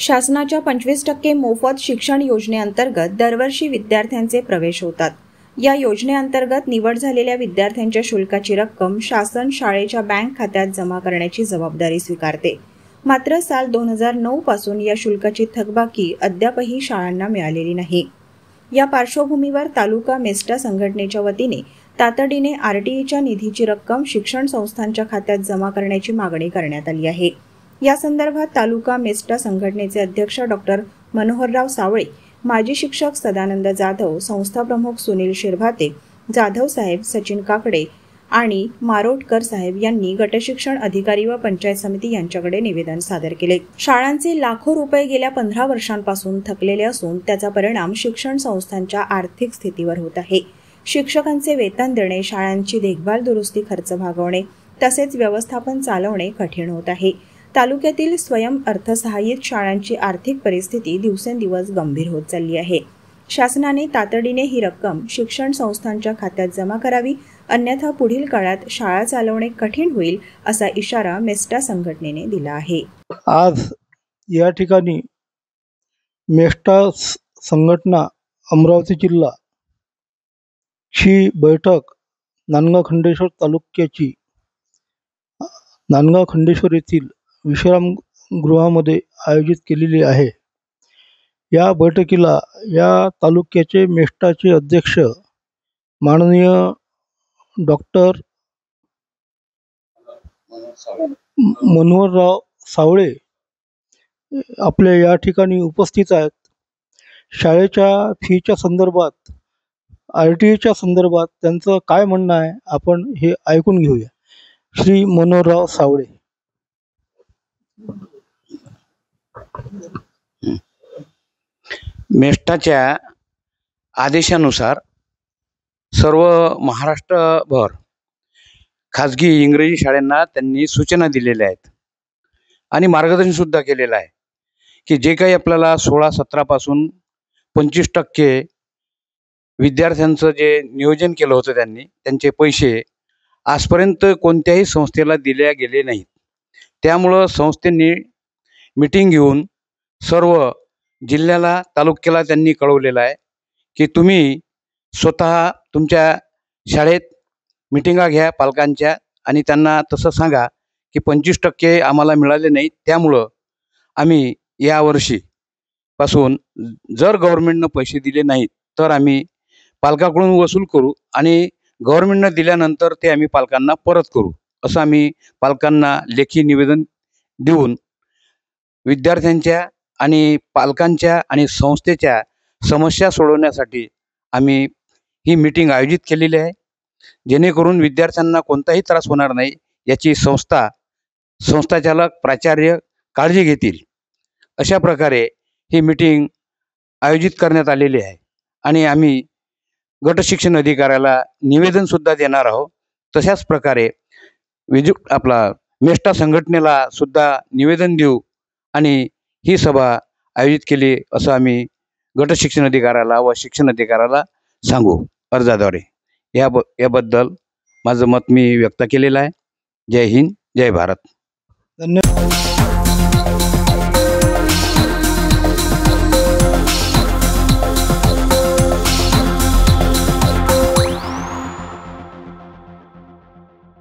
शासनाच्या 25% मोफत शिक्षण योजनेअंतर्गत दरवर्षी विद्यार्थ्यांचे प्रवेश होतात। या योजनेअंतर्गत निवड झालेल्या विद्यार्थ्यांच्या शुल्काची रक्कम शासन शाळेच्या बँक खात्यात जमा करण्याची जबाबदारी स्वीकारते। मात्र साल 2009 पासून या शुल्काची थकबाकी अद्यापही शाळांना मिळालेली नाही। या पार्श्वभूमीवर तालुका मेस्टा संघटनेच्या वतीने तातडीने आरटीईच्या निधीची रक्कम शिक्षण संस्थांच्या खात्यात जमा करण्याची मागणी करण्यात आली आहे। या संदर्भात तालुका मेस्टा संघटनेचे अध्यक्ष डॉक्टर मनोहरराव सावळे, माजी शिक्षक सदानंद जाधव, संस्था प्रमुख सुनील शिरभाते, जाधव साहेब, सचिन काकडे आणि मारोटकर साहेब यांनी गटशिक्षण अधिकारी व पंचायत समिती यांच्याकडे निवेदन सादर केले। शाळांचे लाखो रुपये गेल्या 15 वर्षांपासून थकलेले असून त्याचा परिणाम शिक्षण संस्थांच्या आर्थिक स्थितीवर होत आहे। शिक्षकांचे वेतन देणे, शाळांची देखभाल दुरुस्ती खर्च भागवणे तसेच व्यवस्थापन चालवणे कठीण होत आहे। तालुक्यातील स्वयं अर्थसहाय्यित शाळांची आर्थिक परिस्थिती दिवसेंदिवस गंभीर होत चालली आहे। शासनाने तातडीने ही रक्कम शिक्षण संस्थांच्या खात्यात जमा करावी, अन्यथा पुढील काळात शाळा चालवणे कठीण होईल असा इशारा मेस्टा संघटनेने दिला आहे। आज या ठिकाणी मेस्टा संघटना अमरावती जिल्हा ची बैठक नांदगाव खंडेश्वर तालुक्याची नांदगाव खंडेश्वर येथील विश्रामगृहामध्ये आयोजित केलेली आहे। या बैठकीला या तालुक्याचे मेस्टाचे अध्यक्ष माननीय डॉक्टर मनोहरराव सावळे आपल्या या ठिकाणी उपस्थित आहेत। शाळेच्या फीच्या संदर्भात, आरटीईच्या संदर्भात त्यांचं काय म्हणणं आहे आपण हे ऐकून घेऊया। श्री मनोहरराव सावळे। मेस्टाच्या आदेशानुसार सर्व महाराष्ट्रभर खाजगी इंग्रजी शाळांना त्यांनी सूचना दिलेल्या आहेत आणि मार्गदर्शन सुद्धा केलेलं आहे की जे काही आपल्याला 16-17 पासून 25% विद्यार्थ्यांचं जे नियोजन केलं होतं त्यांचे पैसे आजपर्यंत कोणत्याही संस्थेला दिले गेले नाहीत। त्यामुळं संस्थेने मीटिंग घेऊन सर्व जिल्ह्याला, तालुक्याला त्यांनी कळवलेलं आहे की तुम्ही स्वतः तुमच्या शाळेत मीटिंगा घ्या पालकांच्या आणि त्यांना तसं सांगा की 25% आम्हाला मिळाले नाहीत, त्यामुळं आम्ही यावर्षीपासून जर गव्हर्नमेंटनं पैसे दिले नाहीत तर आम्ही पालकाकडून वसूल करू आणि गव्हर्नमेंटनं दिल्यानंतर ते आम्ही पालकांना परत करू, असं आम्ही पालकांना लेखी निवेदन देऊन विद्यार्थ्यांच्या आणि पालकांच्या आणि संस्थेच्या समस्या सोडवण्यासाठी आम्ही ही मीटिंग आयोजित केलेली आहे, जेणेकरून विद्यार्थ्यांना कोणताही त्रास होणार नाही याची संस्थाचालक, प्राचार्य काळजी घेतील। अशा प्रकारे ही मीटिंग आयोजित करण्यात आलेली आहे आणि आम्ही गट शिक्षण अधिकाऱ्याला निवेदन सुद्धा देणार आहोत। तशाच प्रकारे आपला मेस्टा संघटनेला सुद्धा निवेदन देऊ आणि ही सभा आयोजित केली असं आम्ही गट शिक्षण अधिकाऱ्याला व शिक्षण अधिकाऱ्याला सांगू अर्जाद्वारे। याबद्दल माझं मत मी व्यक्त केलेलं आहे। जय हिंद, जय भारत। धन्यवाद।